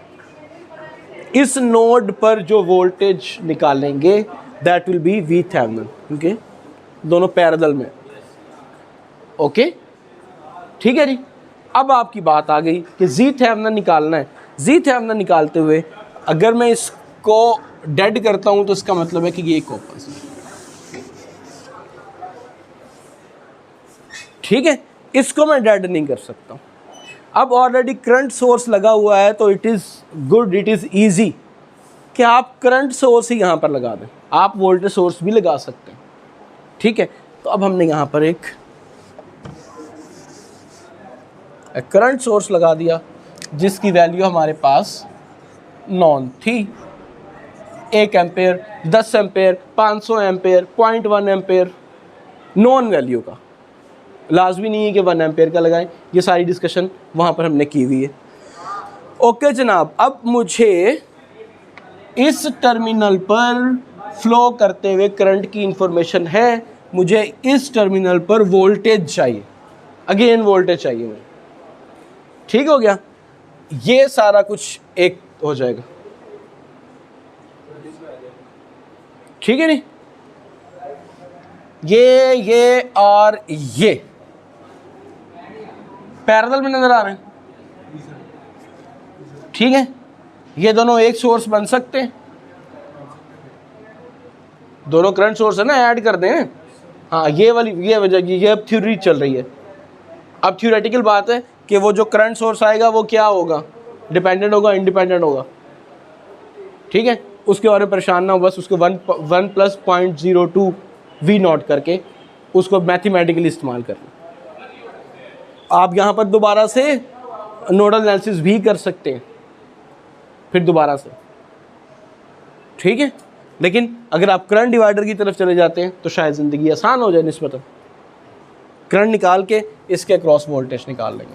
इस नोड पर जो वोल्टेज निकालेंगे that will be V Thevenin, क्योंकि दोनों पैरेलल में। ओके, ठीक है जी। अब आपकी बात आ गई कि जी थेवेनिन निकालना है। जी थेवेनिन निकालते हुए अगर मैं इसको डेड करता हूं तो इसका मतलब है कि ये एक ओपन है। ठीक है, इसको मैं डेड नहीं कर सकता। अब ऑलरेडी करंट सोर्स लगा हुआ है, तो it is good, it is easy कि आप करंट सोर्स ही यहाँ पर लगा दें। आप वोल्टेज सोर्स भी लगा सकते हैं। ठीक है, तो अब हमने यहाँ पर एक करंट सोर्स लगा दिया जिसकी वैल्यू हमारे पास नॉन थी। 1 ampere, 10 ampere, 500 ampere, 0.1 ampere, non value का। लाजमी नहीं है कि 1 एम्पेयर का लगाएं, ये सारी डिस्कशन वहाँ पर हमने की हुई है। ओके जनाब, अब मुझे इस टर्मिनल पर फ्लो करते हुए करंट की इंफॉर्मेशन है, मुझे इस टर्मिनल पर वोल्टेज चाहिए, अगेन वोल्टेज चाहिए मुझे। ठीक हो गया, ये सारा कुछ एक हो जाएगा, ठीक है नहीं? ये और ये पैरेलल में नजर आ रहे हैं, ठीक है? ये दोनों एक सोर्स बन सकते हैं, दोनों करंट सोर्स है ना, ऐड कर दें। हाँ, ये वाली ये वजह, ये अब थ्योरी चल रही है। अब थ्योरेटिकल बात है कि वो जो करंट सोर्स आएगा वो क्या होगा, डिपेंडेंट होगा, इंडिपेंडेंट होगा, ठीक है? उसके बारे में परेशान ना हो, बस उसको 1 + 0.02 V0 करके उसको मैथमेटिकली इस्तेमाल करना। आप यहाँ पर दोबारा से नोडल एनालिसिस भी कर सकते हैं फिर दोबारा से, ठीक है? लेकिन अगर आप करंट डिवाइडर की तरफ चले जाते हैं तो शायद ज़िंदगी आसान हो जाए निस्बतन। करंट निकाल के इसके क्रॉस वोल्टेज निकाल लेंगे,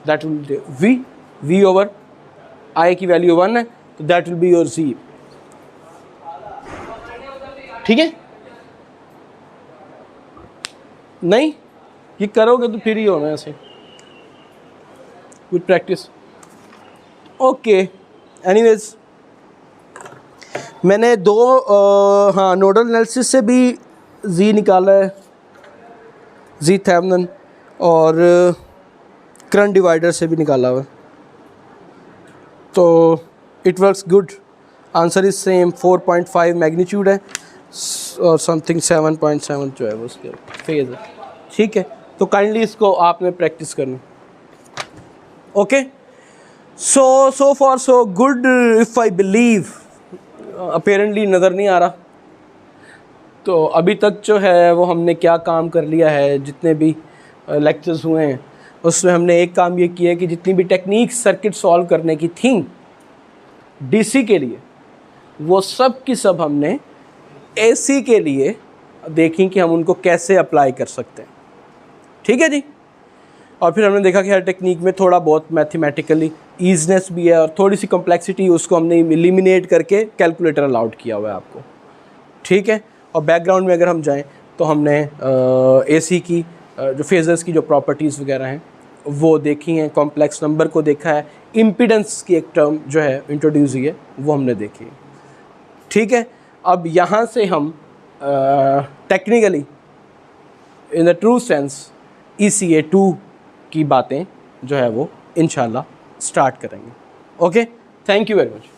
that will V over I की वैल्यू 1 है, तो that will be your Z, ठीक है? नहीं, ये करोगे तो फिर ही होना है ऐसे, विद प्रैक्टिस। ओके, एनीवेज मैंने हाँ नोडल एनालिसिस से भी जी निकाला है, जी थेवेनिन, और करंट डिवाइडर से भी निकाला हुआ है, तो it works good. Answer is same, 4.5 magnitude है और समथिंग 7.7 जो है वो उसके फेज है, ठीक है? तो काइंडली इसको आपने प्रैक्टिस करना। Okay, so for so good if I believe. Apparently नज़र नहीं आ रहा, तो अभी तक जो है वो हमने क्या काम कर लिया है, जितने भी लेक्चर्स हुए हैं उसमें हमने एक काम ये किया कि जितनी भी टेक्निक सर्किट सॉल्व करने की थी डीसी के लिए, वो सब की सब हमने एसी के लिए देखी कि हम उनको कैसे अप्लाई कर सकते हैं, ठीक है जी? और फिर हमने देखा कि हर टेक्निक में थोड़ा बहुत मैथमेटिकली ईजनेस भी है और थोड़ी सी कॉम्प्लेक्सिटी, उसको हमने एलिमिनेट करके कैलकुलेटर अलाउड किया हुआ है आपको, ठीक है? और बैकग्राउंड में अगर हम जाएं तो हमने एसी की जो फेजर्स की जो प्रॉपर्टीज़ वगैरह हैं वो देखी हैं, कॉम्प्लेक्स नंबर को देखा है, इम्पीडेंस की एक टर्म जो है इंट्रोड्यूस हुई है वो हमने देखी है, ठीक है? अब यहाँ से हम technically in the true sense ECA 2 की बातें जो है वो इंशाल्लाह स्टार्ट करेंगे। Okay, thank you very much.